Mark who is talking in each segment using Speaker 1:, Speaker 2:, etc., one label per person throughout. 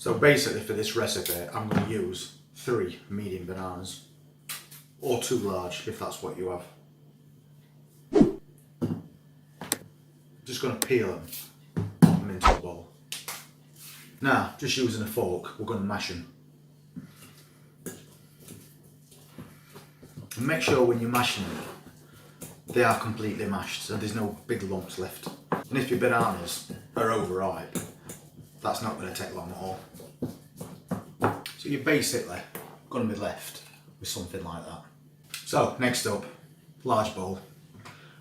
Speaker 1: So basically for this recipe I'm going to use 3 medium bananas, or 2 large if that's what you have. Just going to peel them, pop them into a bowl. Now, just using a fork, we're going to mash them. And make sure when you're mashing them, they are completely mashed, so there's no big lumps left. And if your bananas are overripe, that's not going to take long at all. So you're basically going to be left with something like that. So next up, large bowl,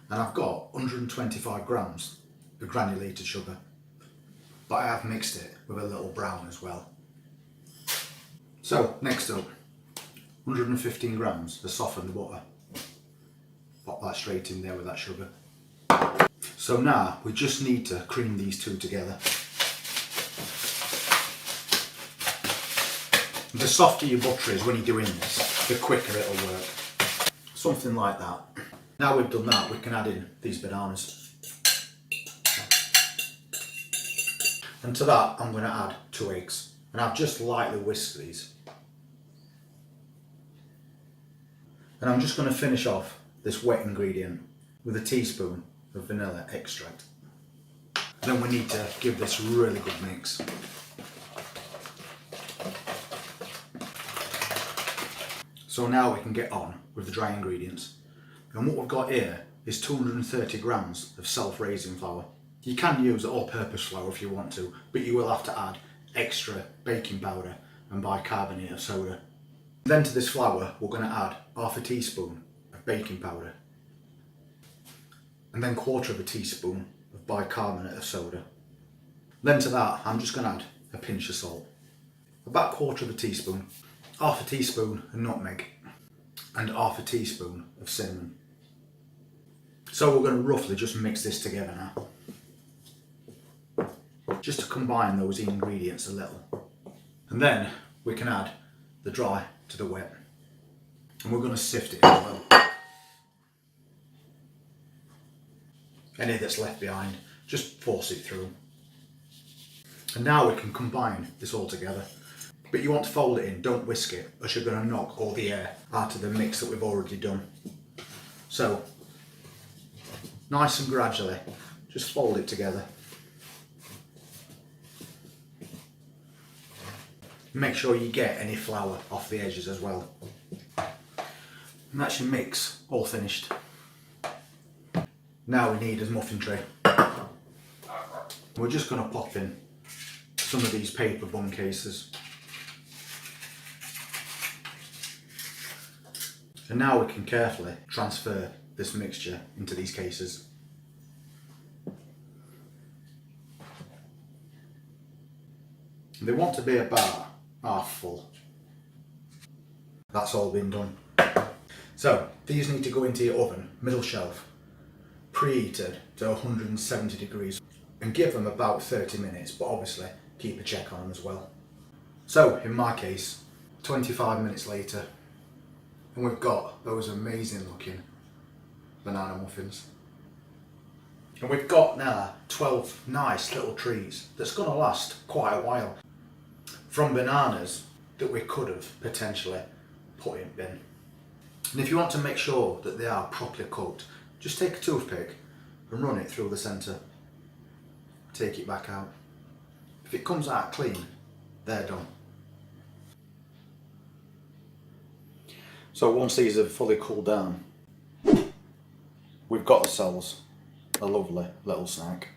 Speaker 1: and I've got 125 grams of granulated sugar, but I have mixed it with a little brown as well. So next up, 115 grams of softened butter. Pop that straight in there with that sugar. So now we just need to cream these two together. The softer your butter is when you're doing this, the quicker it'll work. Something like that. Now we've done that, we can add in these bananas. And to that I'm going to add 2 eggs. And I've just lightly whisked these. And I'm just going to finish off this wet ingredient with a teaspoon of vanilla extract. Then we need to give this a really good mix. So now we can get on with the dry ingredients. And what we've got here is 230 grams of self-raising flour. You can use all-purpose flour if you want to, but you will have to add extra baking powder and bicarbonate of soda. Then to this flour we're going to add half a teaspoon of baking powder. And then 1/4 teaspoon of bicarbonate of soda. Then to that I'm just going to add a pinch of salt. About 1/4 teaspoon. Half a teaspoon of nutmeg and half a teaspoon of cinnamon. So we're going to roughly just mix this together now, just to combine those ingredients a little. And then we can add the dry to the wet, and we're going to sift it as well. Any that's left behind, just force it through. And now we can combine this all together. But you want to fold it in, don't whisk it, or you're going to knock all the air out of the mix that we've already done. So, nice and gradually, just fold it together. Make sure you get any flour off the edges as well. And that's your mix all finished. Now we need a muffin tray. We're just going to pop in some of these paper bun cases. And now we can carefully transfer this mixture into these cases. They want to be about half full. That's all been done. So these need to go into your oven, middle shelf, preheated to 170 degrees, and give them about 30 minutes, but obviously keep a check on them as well. So in my case, 25 minutes later, and we've got those amazing looking banana muffins. And we've got now 12 nice little treats that's going to last quite a while, from bananas that we could have potentially put in bin. And if you want to make sure that they are properly cooked, just take a toothpick and run it through the centre. Take it back out. If it comes out clean, they're done. So once these have fully cooled down, we've got ourselves a lovely little snack.